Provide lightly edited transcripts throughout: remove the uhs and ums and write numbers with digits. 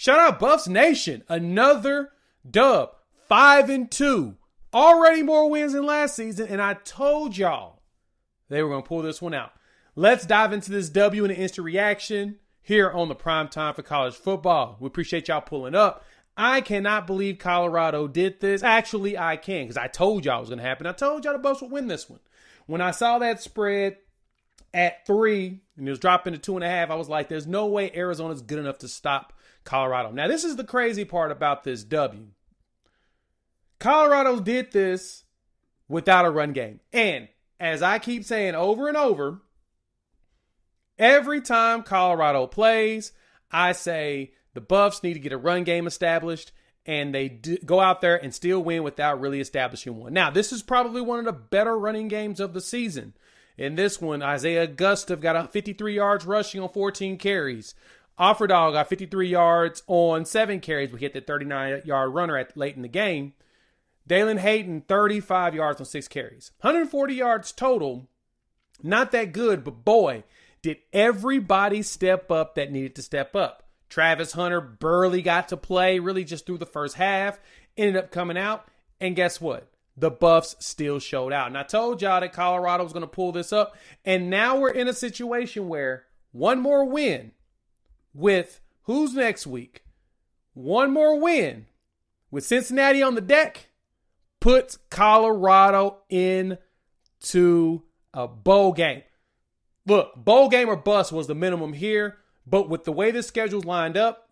Shout out Buffs Nation. Another dub. 5-2. Already more wins than last season. And I told y'all they were going to pull this one out. Let's dive into this W and an instant reaction here on the Prime Time for College Football. We appreciate y'all pulling up. I cannot believe Colorado did this. Actually, I can, because I told y'all it was going to happen. I told y'all the Buffs would win this one. When I saw that spread at 3 and it was dropping to 2.5, I was like, there's no way Arizona's good enough to stop Colorado. Now, this is the crazy part about this W. Colorado did this without a run game. And as I keep saying over and over, every time Colorado plays, I say the Buffs need to get a run game established, and they go out there and still win without really establishing one. Now, this is probably one of the better running games of the season. In this one, Isaiah Gustav got 53 yards rushing on 14 carries. Offerdog got 53 yards on 7 carries. We hit the 39-yard runner late in the game. Dalen Hayden, 35 yards on 6 carries. 140 yards total. Not that good, but boy, did everybody step up that needed to step up. Travis Hunter barely got to play, really just through the first half. Ended up coming out, and guess what? The Buffs still showed out. And I told y'all that Colorado was going to pull this up, and now we're in a situation where one more win with who's next week? One more win with Cincinnati on the deck puts Colorado into a bowl game. Look, bowl game or bust was the minimum here, but with the way the schedule's lined up,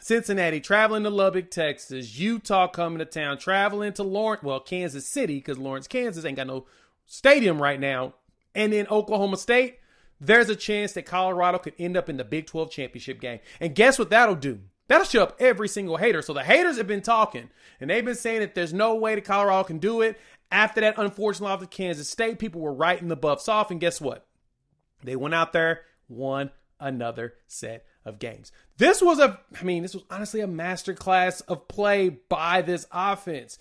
Cincinnati traveling to Lubbock, Texas, Utah coming to town, traveling to Kansas City, because Lawrence, Kansas ain't got no stadium right now, and then Oklahoma State, there's a chance that Colorado could end up in the Big 12 championship game. And guess what that'll do? That'll show up every single hater. So the haters have been talking, and they've been saying that there's no way that Colorado can do it. After that unfortunate loss to Kansas State, people were writing the Buffs off, and guess what? They went out there, won another set of games. This was honestly a masterclass of play by this offense.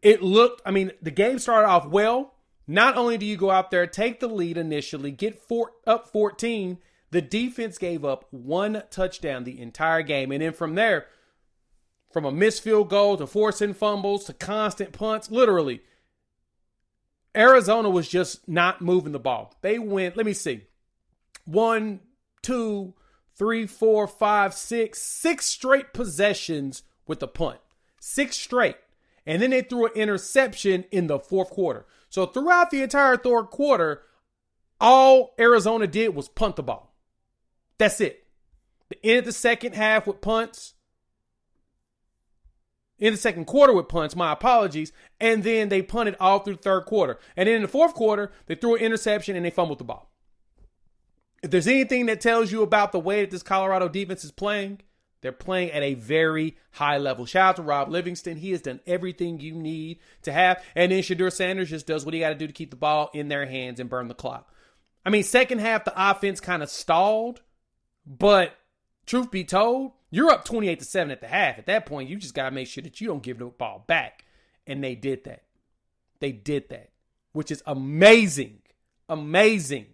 The game started off well. Not only do you go out there, take the lead initially, get up 14, the defense gave up 1 touchdown the entire game. And then from there, from a missed field goal to forcing fumbles to constant punts, literally, Arizona was just not moving the ball. They went, 1, 2, 3, 4, 5, 6 straight possessions with a punt. 6 straight. And then they threw an interception in the fourth quarter. So throughout the entire third quarter, all Arizona did was punt the ball. That's it. They ended the second half with punts. In the second quarter with punts, my apologies. And then they punted all through the third quarter. And then in the fourth quarter, they threw an interception and they fumbled the ball. If there's anything that tells you about the way that this Colorado defense is playing, they're playing at a very high level. Shout out to Rob Livingston. He has done everything you need to have. And then Shedeur Sanders just does what he got to do to keep the ball in their hands and burn the clock. Second half, the offense kind of stalled. But truth be told, you're up 28-7 at the half. At that point, you just got to make sure that you don't give the ball back. And they did that. They did that, which is amazing. Amazing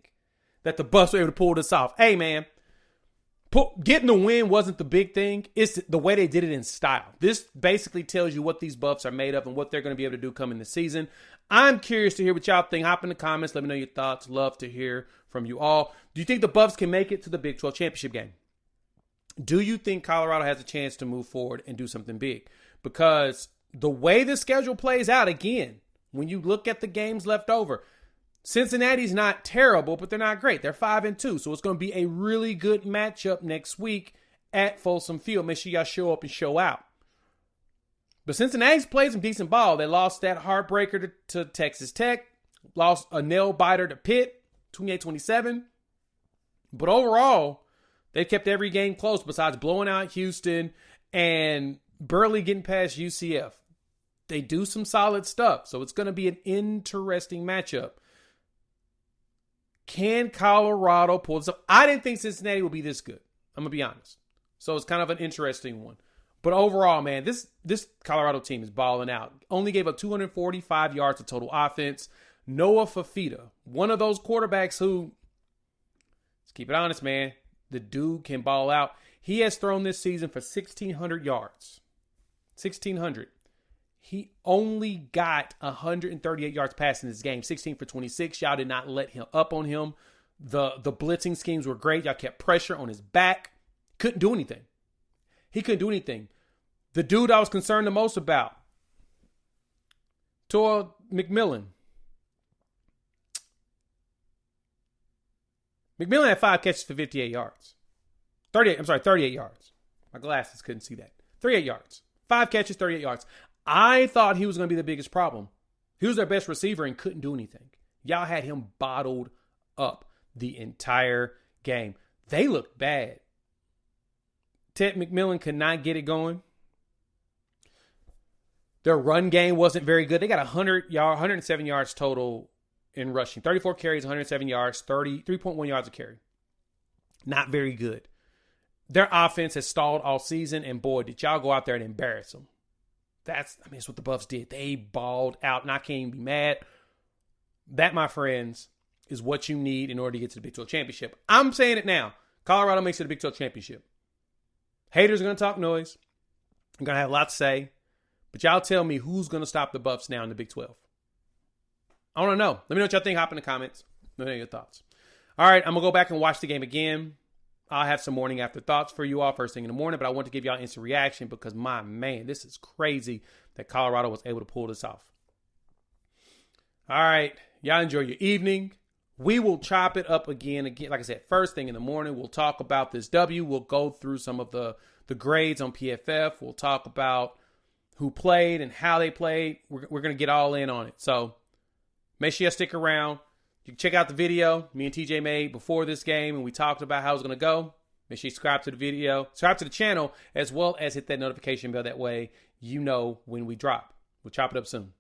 that the Buffs were able to pull this off. Hey, man, getting the win wasn't the big thing. It's the way they did it in style. This basically tells you what these Buffs are made of and what they're going to be able to do coming this season. I'm curious to hear what y'all think. Hop in the comments. Let me know your thoughts. Love to hear from you all. Do you think the Buffs can make it to the Big 12 championship game? Do you think Colorado has a chance to move forward and do something big? Because the way the schedule plays out, again, when you look at the games left over, Cincinnati's not terrible, but they're not great. They're 5-2, so it's going to be a really good matchup next week at Folsom Field. Make sure y'all show up and show out. But Cincinnati's played some decent ball. They lost that heartbreaker to Texas Tech, lost a nail-biter to Pitt, 28-27. But overall, they kept every game close besides blowing out Houston and barely getting past UCF. They do some solid stuff, so it's going to be an interesting matchup. Can Colorado pull this up? I didn't think Cincinnati would be this good. I'm going to be honest. So it's kind of an interesting one. But overall, man, this Colorado team is balling out. Only gave up 245 yards of total offense. Noah Fafita, one of those quarterbacks who, let's keep it honest, man, the dude can ball out. He has thrown this season for 1,600 yards. 1,600. He only got 138 yards passing this game. 16 for 26. Y'all did not let him up on him. The blitzing schemes were great. Y'all kept pressure on his back. Couldn't do anything. He couldn't do anything. The dude I was concerned the most about, Tor McMillan. McMillan had 5 catches for 58 yards. 38 yards. My glasses couldn't see that. 38 yards. 5 catches, 38 yards. I thought he was going to be the biggest problem. He was their best receiver and couldn't do anything. Y'all had him bottled up the entire game. They looked bad. Ted McMillan could not get it going. Their run game wasn't very good. They got 107 yards total in rushing. 34 carries, 107 yards, 3.1 yards a carry. Not very good. Their offense has stalled all season, and boy, did y'all go out there and embarrass them. That's what the Buffs did. They balled out, and I can't even be mad. That, my friends, is what you need in order to get to the Big 12 championship. I'm saying it now. Colorado makes it a Big 12 championship. Haters are going to talk noise. I'm going to have a lot to say. But y'all tell me who's going to stop the Buffs now in the Big 12. I want to know. Let me know what y'all think. Hop in the comments. Let me know your thoughts. All right, I'm going to go back and watch the game again. I'll have some morning after thoughts for you all first thing in the morning, but I want to give y'all instant reaction because, my man, this is crazy that Colorado was able to pull this off. All right, y'all enjoy your evening. We will chop it up again. Like I said, first thing in the morning, we'll talk about this W. We'll go through some of the grades on PFF. We'll talk about who played and how they played. We're going to get all in on it. So make sure you stick around. You can check out the video me and TJ made before this game, and we talked about how it was going to go. Make sure you subscribe to the video, subscribe to the channel, as well as hit that notification bell. That way you know when we drop. We'll chop it up soon.